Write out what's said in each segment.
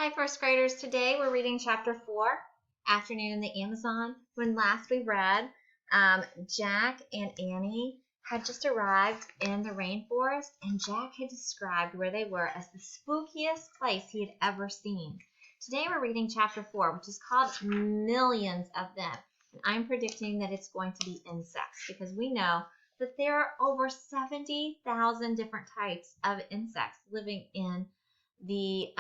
Hi, first graders. Today we're reading chapter 4, Afternoon in the Amazon. When last we read, Jack and Annie had just arrived in the rainforest, and Jack had described where they were as the spookiest place he had ever seen. Today we're reading chapter 4, which is called Millions of Them. And I'm predicting that it's going to be insects because we know that there are over 70,000 different types of insects living in the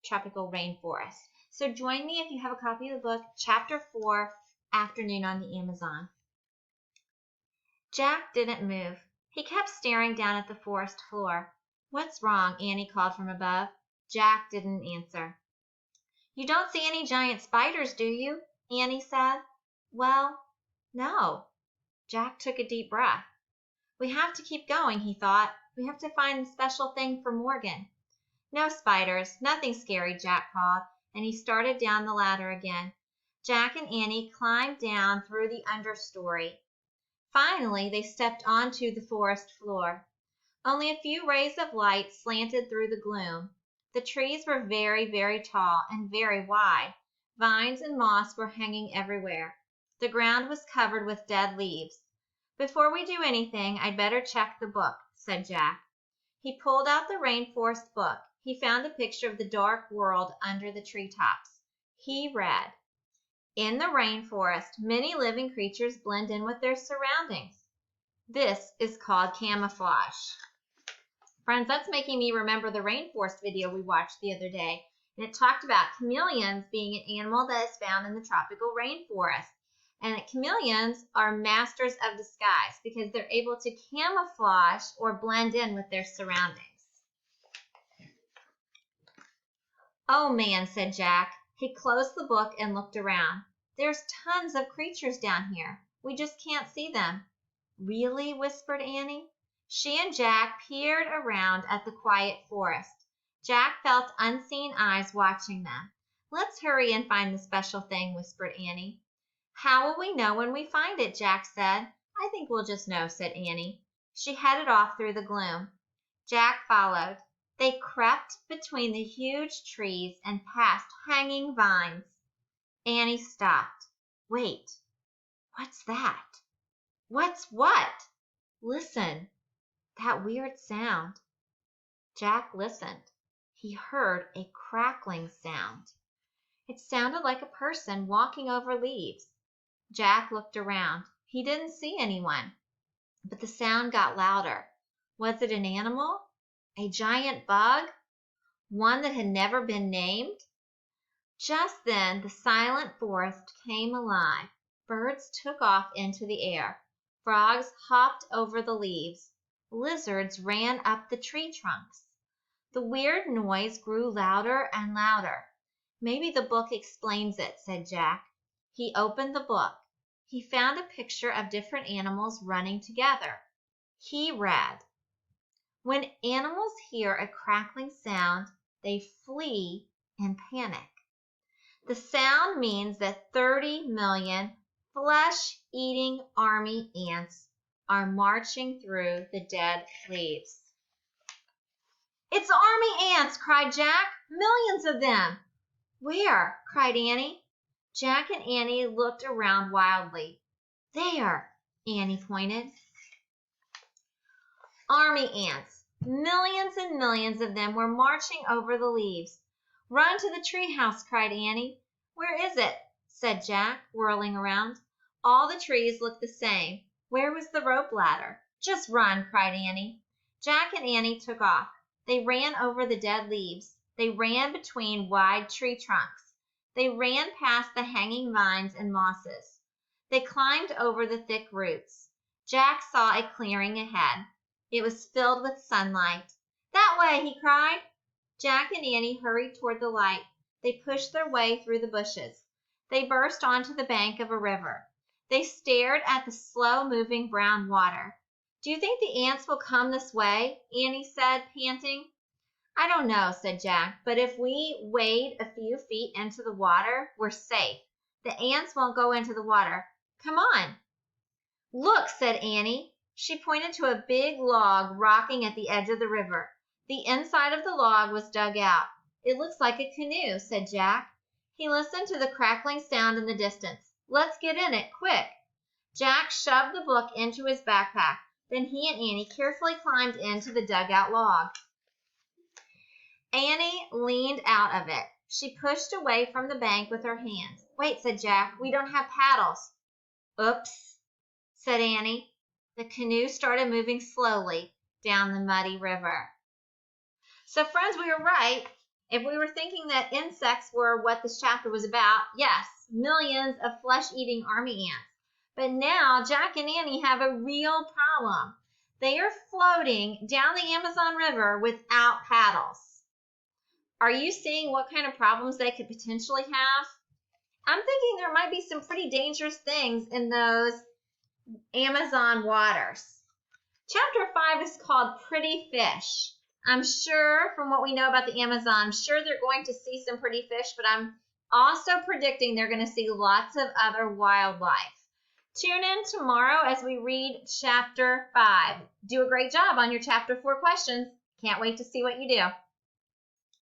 tropical rainforest. So join me if you have a copy of the book, Chapter 4, Afternoon on the Amazon. Jack didn't move. He kept staring down at the forest floor. "What's wrong?" Annie called from above. Jack didn't answer. "You don't see any giant spiders, do you?" Annie said. "Well, no." Jack took a deep breath. "We have to keep going," he thought. "We have to find the special thing for Morgan." "No spiders, nothing scary," Jack called, and he started down the ladder again. Jack and Annie climbed down through the understory. Finally, they stepped onto the forest floor. Only a few rays of light slanted through the gloom. The trees were very, very tall and very wide. Vines and moss were hanging everywhere. The ground was covered with dead leaves. "Before we do anything, I'd better check the book," said Jack. He pulled out the rainforest book. He found a picture of the dark world under the treetops. He read, "In the rainforest, many living creatures blend in with their surroundings. This is called camouflage." Friends, that's making me remember the rainforest video we watched the other day. And it talked about chameleons being an animal that is found in the tropical rainforest. And chameleons are masters of disguise because they're able to camouflage or blend in with their surroundings. "Oh, man," said Jack. He closed the book and looked around. "There's tons of creatures down here. We just can't see them." "Really?" whispered Annie. She and Jack peered around at the quiet forest. Jack felt unseen eyes watching them. "Let's hurry and find the special thing," whispered Annie. "How will we know when we find it?" Jack said. "I think we'll just know," said Annie. She headed off through the gloom. Jack followed. They crept between the huge trees and past hanging vines. Annie stopped. "Wait, what's that?" "What's what?" "Listen, that weird sound." Jack listened. He heard a crackling sound. It sounded like a person walking over leaves. Jack looked around. He didn't see anyone, but the sound got louder. Was it an animal? A giant bug? One that had never been named? Just then, the silent forest came alive. Birds took off into the air. Frogs hopped over the leaves. Lizards ran up the tree trunks. The weird noise grew louder and louder. "Maybe the book explains it," said Jack. He opened the book. He found a picture of different animals running together. He read, "When animals hear a crackling sound, they flee in panic. The sound means that 30 million flesh-eating army ants are marching through the dead leaves." "It's army ants!" cried Jack. "Millions of them!" "Where?" cried Annie. Jack and Annie looked around wildly. "There!" Annie pointed. Army ants. Millions and millions of them were marching over the leaves. "Run to the treehouse!" cried Annie. "Where is it?" said Jack, whirling around. All the trees looked the same. Where was the rope ladder? "Just run!" cried Annie. Jack and Annie took off. They ran over the dead leaves. They ran between wide tree trunks. They ran past the hanging vines and mosses. They climbed over the thick roots. Jack saw a clearing ahead. It was filled with sunlight. "That way!" he cried. Jack and Annie hurried toward the light. They pushed their way through the bushes. They burst onto the bank of a river. They stared at the slow-moving brown water. "Do you think the ants will come this way?" Annie said, panting. "I don't know," said Jack, "but if we wade a few feet into the water, we're safe. The ants won't go into the water. Come on." "Look," said Annie. She pointed to a big log rocking at the edge of the river. The inside of the log was dug out. It looks like a canoe, said Jack. He listened to the crackling sound in the distance. Let's get in it, quick. Jack shoved the book into his backpack. Then he and Annie carefully climbed into the dugout log. Annie leaned out of it. She pushed away from the bank with her hands. Wait, said Jack, we don't have paddles. Oops, said Annie. The canoe started moving slowly down the muddy river. So, friends, we were right. If we were thinking that insects were what this chapter was about, yes, millions of flesh-eating army ants. But now Jack and Annie have a real problem. They are floating down the Amazon River without paddles. Are you seeing what kind of problems they could potentially have? I'm thinking there might be some pretty dangerous things in those Amazon waters. Chapter 5 is called Pretty Fish. I'm sure from what we know about the Amazon, I'm sure they're going to see some pretty fish, but I'm also predicting they're going to see lots of other wildlife. Tune in tomorrow as we read Chapter 5. Do a great job on your Chapter 4 questions. Can't wait to see what you do.